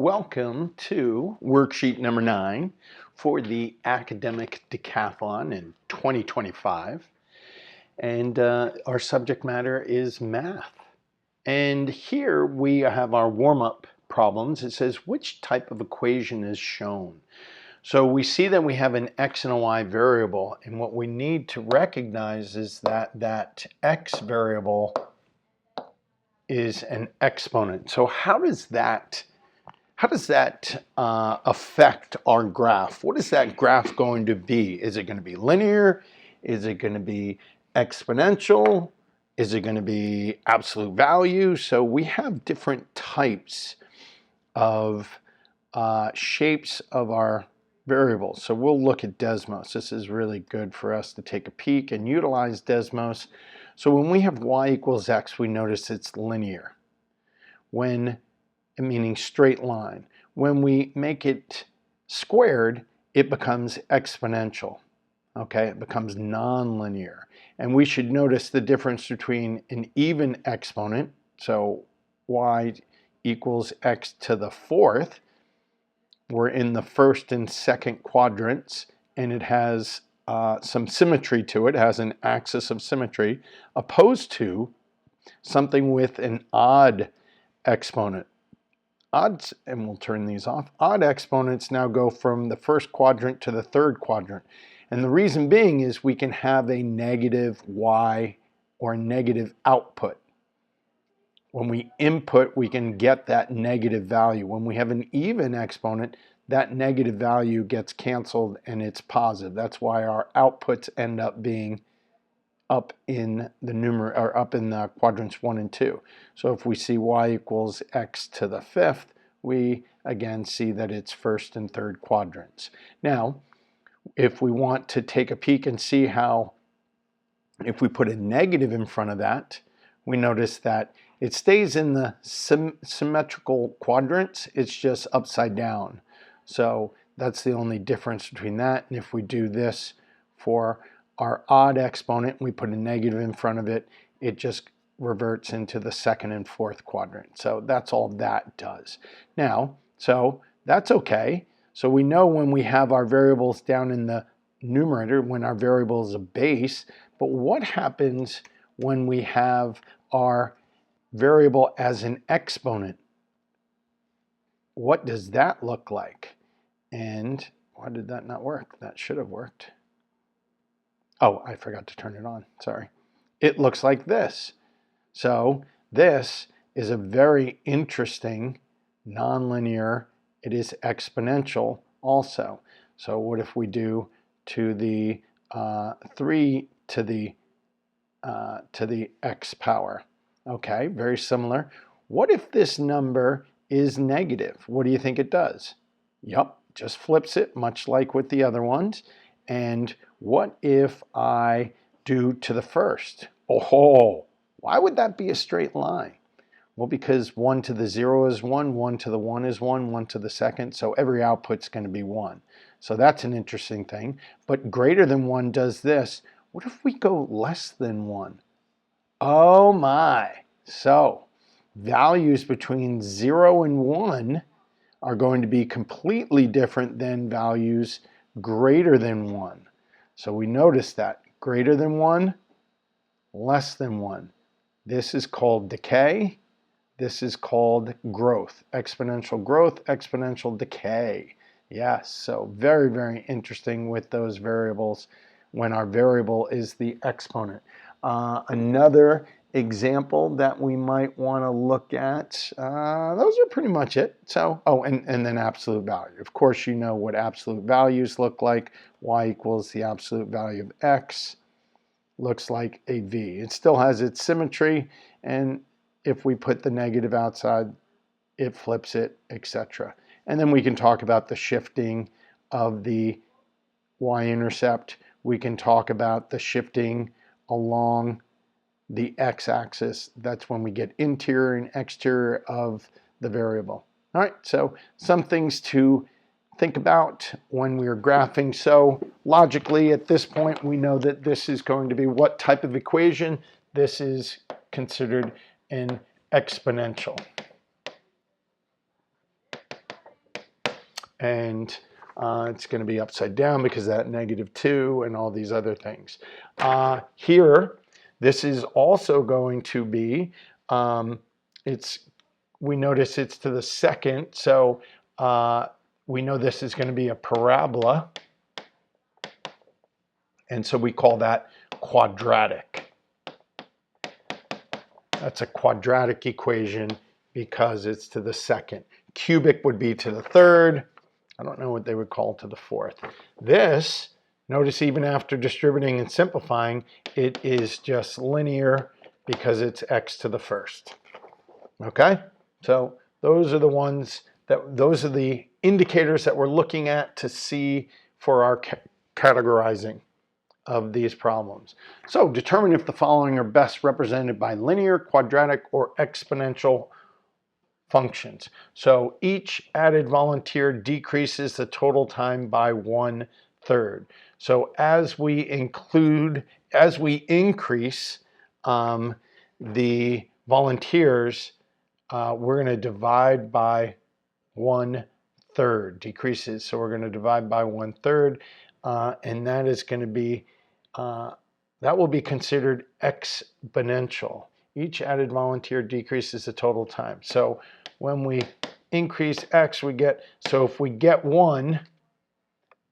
Welcome to worksheet number 9 for the academic decathlon in 2025. And our subject matter is math. And here we have our warm-up problems. It says, which type of equation is shown? So we see that we have an x and a y variable, and what we need to recognize is that that x variable is an exponent. So how does that affect our graph? What is that graph going to be? Is it going to be linear? Is it going to be exponential? Is it going to be absolute value? So we have different types of shapes of our variables. So we'll look at Desmos. This is really good for us to take a peek and utilize Desmos. So when we have y equals x, we notice it's linear. Meaning straight line. When we make it squared, it becomes exponential. Okay, it becomes nonlinear. And we should notice the difference between an even exponent, so y equals x to the fourth. We're in the first and second quadrants, and it has some symmetry to it. It has an axis of symmetry, opposed to something with an odd exponent. Odds, and we'll turn these off, odd exponents now go from the first quadrant to the third quadrant. And the reason being is we can have a negative y or a negative output. When we input, we can get that negative value. When we have an even exponent, that negative value gets canceled and it's positive. That's why our outputs end up being up in the numerator, or up in the quadrants 1 and 2. So if we see y equals x to the fifth, we again see that it's first and third quadrants. Now, if we want to take a peek and see how, if we put a negative in front of that, we notice that it stays in the symmetrical quadrants, it's just upside down. So that's the only difference between that. And if we do this for our odd exponent, we put a negative in front of it, it just reverts into the second and fourth quadrant. So that's all that does. Now, so that's okay. So we know when we have our variables down in the numerator, when our variable is a base, but what happens when we have our variable as an exponent? What does that look like? And why did that not work? That should have worked. Oh, I forgot to turn it on, sorry. It looks like this. So this is a very interesting nonlinear, it is exponential also. So what if we do to the 3 to the x power? Okay, very similar. What if this number is negative? What do you think it does? Yep, just flips it, much like with the other ones. And what if I do to the first? Oh, why would that be a straight line? Well, because 1 to the 0 is 1, 1 to the 1 is 1, 1 to the second, so every output's going to be 1. So that's an interesting thing. But greater than 1 does this. What if we go less than 1? Oh my! So values between 0 and 1 are going to be completely different than values greater than 1. So we notice that greater than 1, less than 1. This is called decay. This is called growth. Exponential growth, exponential decay. Yes, so very, very interesting with those variables when our variable is the exponent. Another example that we might want to look at, those are pretty much it. So, oh, and then absolute value. Of course, you know what absolute values look like. Y equals the absolute value of x, looks like a v. It still has its symmetry, and if we put the negative outside, it flips it, etc. And then we can talk about the shifting of the y-intercept. We can talk about the shifting along the x-axis. That's when we get interior and exterior of the variable. All right, so some things to think about when we're graphing. So logically at this point we know that this is going to be what type of equation? This is considered an exponential. and it's going to be upside down because of that -2 and all these other things. Here, this is also going to be, we notice it's to the second, so we know this is going to be a parabola, and so we call that quadratic. That's a quadratic equation because it's to the second. Cubic would be to the third. I don't know what they would call to the fourth. This, notice even after distributing and simplifying, it is just linear because it's x to the first. Okay? So those are the ones those are the indicators that we're looking at to see for our categorizing of these problems. So determine if the following are best represented by linear, quadratic, or exponential functions. So each added volunteer decreases the total time by 1/3. So as we increase the volunteers, we're going to divide by 1/3. Decreases, so we're going to divide by 1/3, and that is going to be that will be considered exponential. Each added volunteer decreases the total time. So when we increase x, we get, so if we get 1,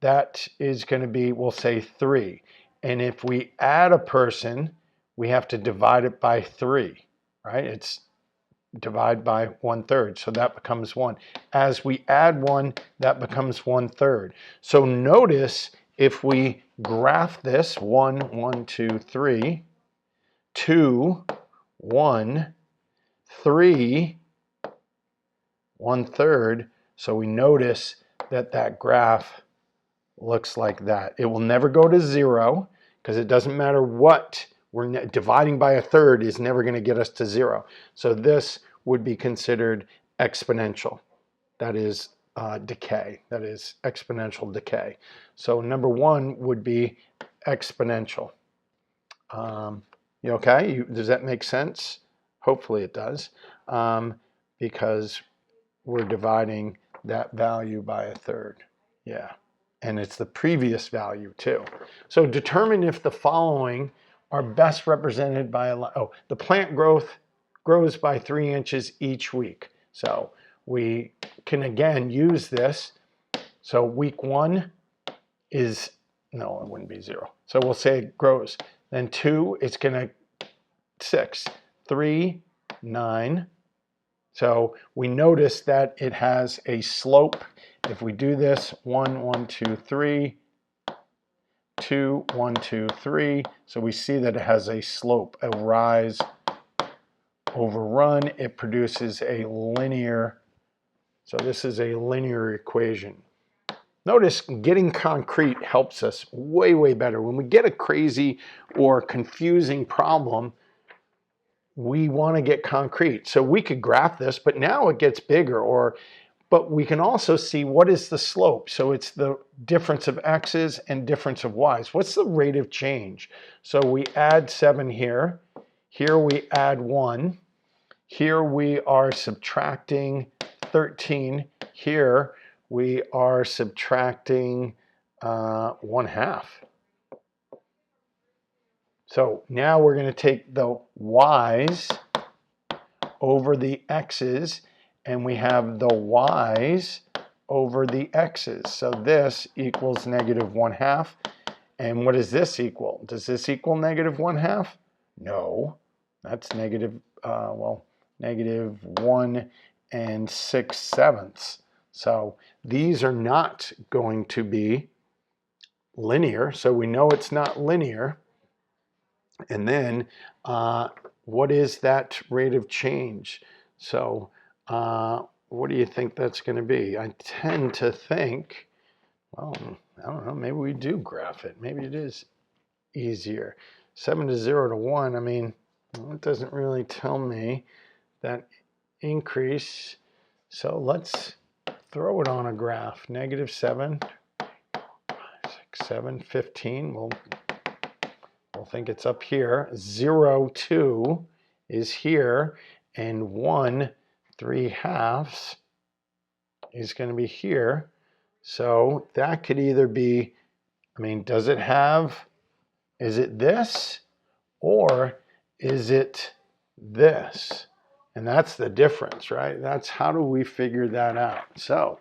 that is going to be, we'll say 3. And if we add a person, we have to divide it by 3, right? It's divide by 1/3, so that becomes 1. As we add 1, that becomes 1/3. So notice if we graph this 1, 1, 2, 3, 2, 1, 3, 1/3. So we notice that that graph looks like that. It will never go to 0 because it doesn't matter what we're dividing by 1/3 is never going to get us to 0. So this would be considered exponential. That is decay. That is exponential decay. So number 1 would be exponential. You okay? Does that make sense? Hopefully it does, because we're dividing that value by 1/3. Yeah, and it's the previous value too. So determine if the following are best represented by the plant grows by 3 inches each week. So we can again use this. So week 1 is, no, it wouldn't be 0. So we'll say it grows. Then 2, it's going to 6, 3, 9. So we notice that it has a slope. If we do this, 1, 1, 2, 3, 2, 1, 2, 3. So we see that it has a slope, a rise over run. It produces a linear, so this is a linear equation. Notice getting concrete helps us way, way better. When we get a crazy or confusing problem, we want to get concrete. So we could graph this, but now it gets bigger, but we can also see what is the slope. So it's the difference of x's and difference of y's. What's the rate of change? So we add 7 here. Here we add 1. Here we are subtracting 13. Here we are subtracting 1/2. So now we're going to take the y's over the x's, and we have the y's over the x's. So this equals -1/2. And what does this equal? Does this equal -1/2? No, that's -1 6/7. So these are not going to be linear. So we know it's not linear. And then what is that rate of change? So what do you think that's going to be? I tend to think, well, I don't know, maybe we do graph it. Maybe it is easier. 7 to 0 to 1, I mean, it doesn't really tell me that increase. So let's throw it on a graph. -7, 7, 15. We'll think it's up here. 0, 2 is here, and 1, 3/2 is going to be here. So that could either be, I mean, does it have, is it this or is it this? And that's the difference, right? That's how do we figure that out? So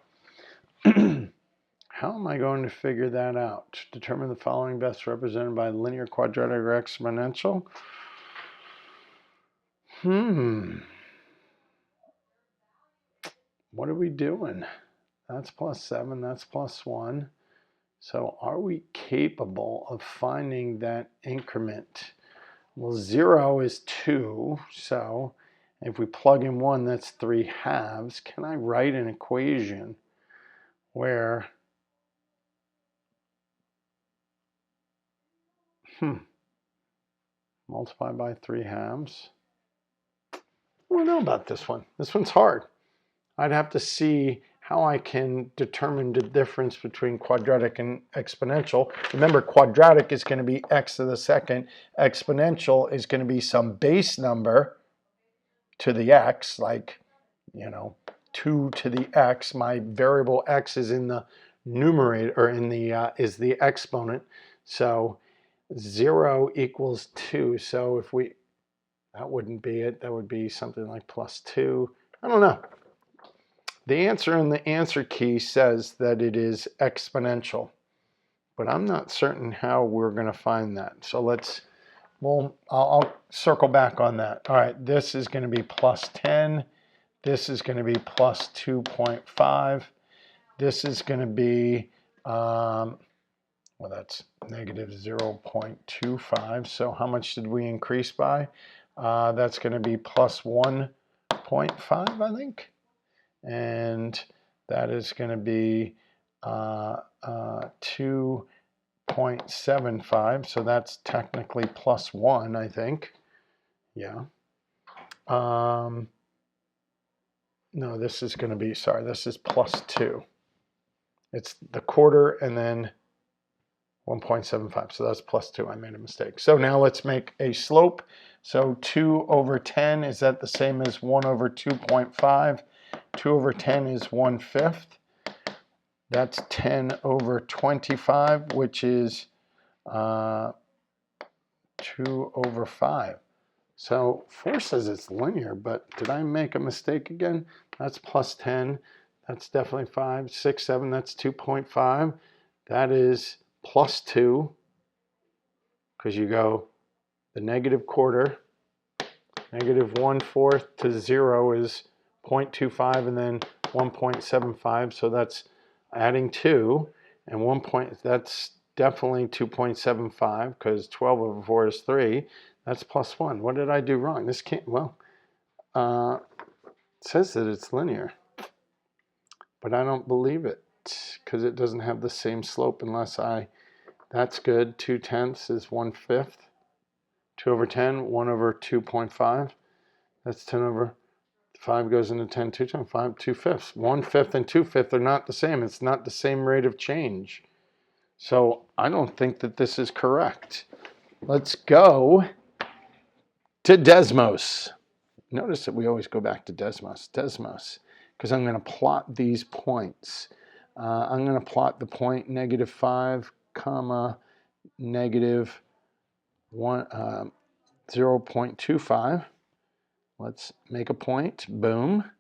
how am I going to figure that out? Determine the following best represented by linear, quadratic, or exponential. What are we doing? That's plus 7, that's plus 1. So are we capable of finding that increment? Well, 0 is 2, so if we plug in 1, that's 3/2. Can I write an equation where multiply by 3/2? I don't know about this one. This one's hard. I'd have to see how I can determine the difference between quadratic and exponential. Remember, quadratic is going to be x to the second. Exponential is going to be some base number to the x, like, 2 to the x. My variable x is in the numerator, or in the is the exponent. So 0 equals 2. So if we, that wouldn't be it. That would be something like plus 2. I don't know. The answer in the answer key says that it is exponential, but I'm not certain how we're going to find that. So I'll circle back on that. All right, this is going to be plus 10. This is going to be plus 2.5. This is going to be, well, that's negative 0.25. So how much did we increase by? That's going to be plus 1.5, I think. And that is going to be 2.75. So that's technically plus 1, I think. Yeah. No, this is going to be, sorry, this is plus 2. It's the quarter and then 1.75. So that's plus 2. I made a mistake. So now let's make a slope. So 2 over 10, is that the same as 1 over 2.5? 2 over 10 is 1/5. That's 10 over 25, which is 2 over 5. So 4 says it's linear, but did I make a mistake again? That's plus 10. That's definitely 5. 6, 7, that's 2.5. That is plus 2, because you go the negative quarter, negative 1/4 to 0 is 0.25, and then 1.75. So that's adding 2, and 1 point, that's definitely 2.75, because 12 over 4 is 3. That's plus 1. What did I do wrong? This can't, well, it says that it's linear, but I don't believe it, because it doesn't have the same slope unless that's good. 2/10 is 1/5. 2 over 10, 1 over 2.5. That's 10 over 5 goes into 10, 2 times 5, 2/5. 1/5 and 2/5 are not the same. It's not the same rate of change. So I don't think that this is correct. Let's go to Desmos. Notice that we always go back to Desmos. Desmos, because I'm going to plot these points. I'm going to plot the point negative 5, comma, negative 0.25. Let's make a point. Boom.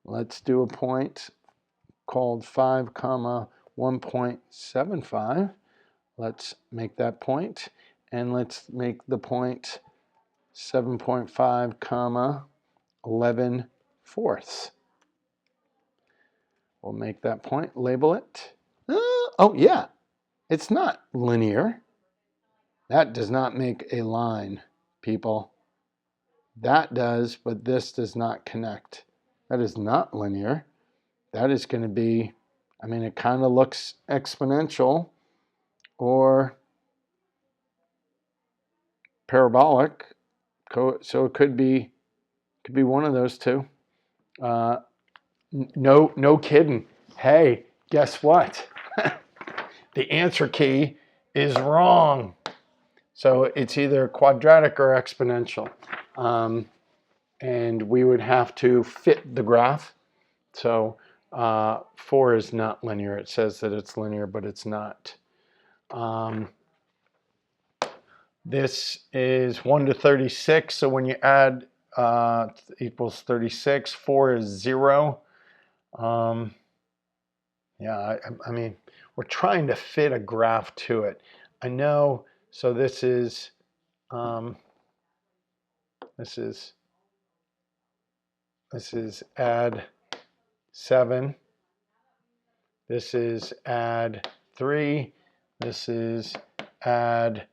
Let's do a point called 5, comma, 1.75. Let's make that point, and let's make the point 7.5, comma, 11/4. We'll make that point, label it. Oh yeah, it's not linear. That does not make a line, people. That does, but this does not connect. That is not linear. That is going to be, I mean, it kind of looks exponential or parabolic. So it could be one of those two. No kidding. Hey, guess what? The answer key is wrong. So it's either quadratic or exponential. And we would have to fit the graph. So 4 is not linear. It says that it's linear, but it's not. This is 1 to 36, so when you add equals 36, 4 is 0. Yeah, I mean, we're trying to fit a graph to it. I know, so this is add 7. This is add 3. This is add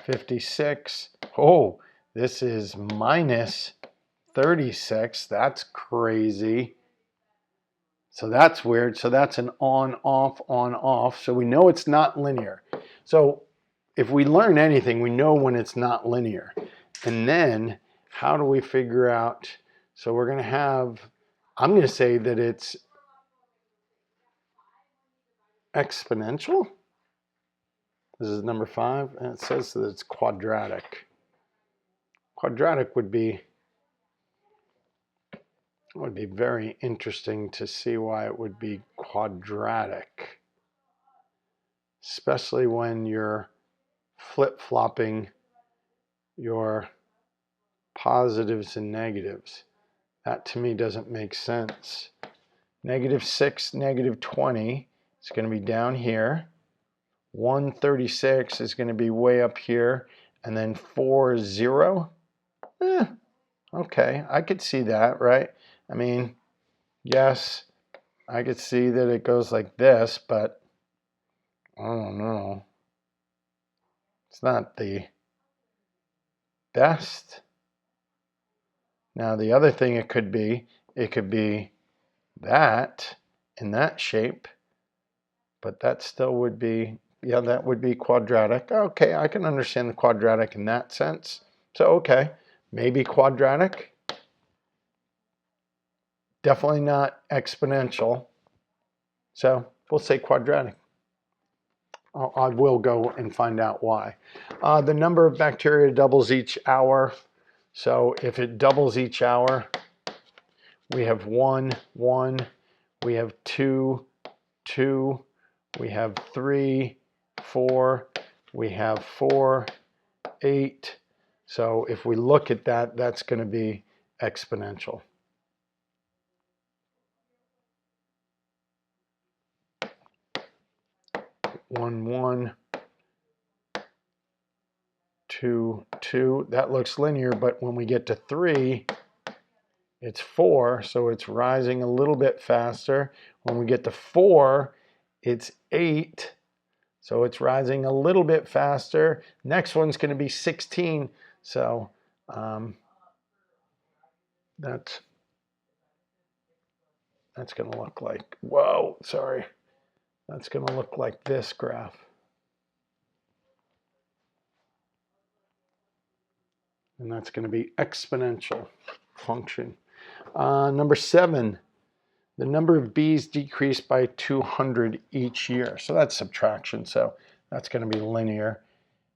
56. Oh, this is minus 36. That's crazy. So that's weird. So that's an on, off, on, off. So we know it's not linear. So if we learn anything, we know when it's not linear. And then how do we figure out? So we're going to have, I'm going to say that it's exponential. This is number 5, and it says that it's quadratic. Quadratic would be very interesting to see why it would be quadratic, especially when you're flip-flopping your positives and negatives. That to me doesn't make sense. -6, -20 is going to be down here. 136 is going to be way up here, and then 4, 0. Okay, I could see that, right? I mean, yes, I could see that it goes like this, but I don't know. It's not the best. Now, the other thing it could be that in that shape, but that still would be, yeah, that would be quadratic. Okay, I can understand the quadratic in that sense. So, okay, maybe quadratic. Definitely not exponential. So we'll say quadratic. I will go and find out why. The number of bacteria doubles each hour. So if it doubles each hour, we have 1, 1, we have 2, 2, we have 3, 4, we have 4, 8. So if we look at that, that's going to be exponential. One, 1, 2, 2. That looks linear, but when we get to 3, it's 4, so it's rising a little bit faster. When we get to 4, it's 8, so it's rising a little bit faster. Next one's going to be 16, so that's going to look like, whoa, sorry. That's going to look like this graph. And that's going to be exponential function. Number 7, the number of bees decreased by 200 each year. So that's subtraction, so that's going to be linear.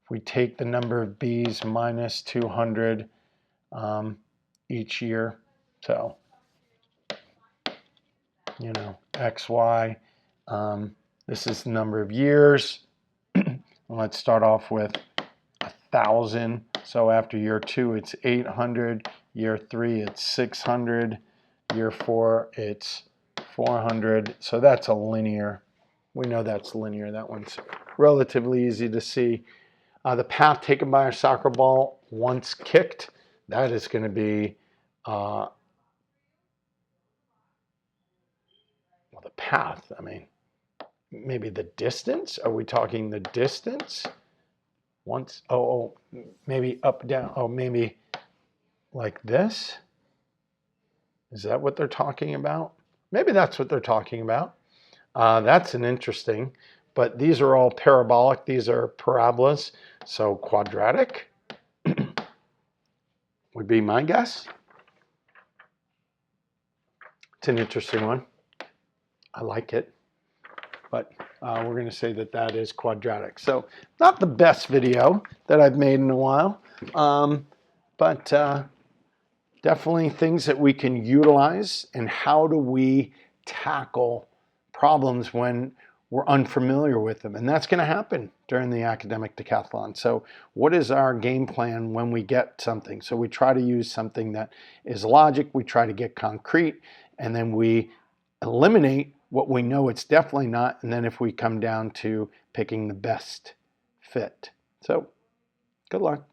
If we take the number of bees minus 200 each year, so, you know, x, y, this is the number of years. Let's start off with 1,000. So after year 2, it's 800. Year 3, it's 600. Year 4, it's 400. So that's a linear. We know that's linear. That one's relatively easy to see. The path taken by a soccer ball once kicked, that is going to be, well, the path, I mean, maybe the distance. Are we talking the distance? Once, oh, maybe up, down, oh, maybe like this? Is that what they're talking about? Maybe that's what they're talking about. That's an interesting, but these are all parabolic. These are parabolas. So quadratic would be my guess. It's an interesting one. I like it, but we're going to say that that is quadratic. So not the best video that I've made in a while, but definitely things that we can utilize. And how do we tackle problems when we're unfamiliar with them. And that's going to happen during the academic decathlon. So what is our game plan when we get something? So we try to use something that is logic, we try to get concrete, and then we eliminate what we know it's definitely not, and then if we come down to picking the best fit. So good luck.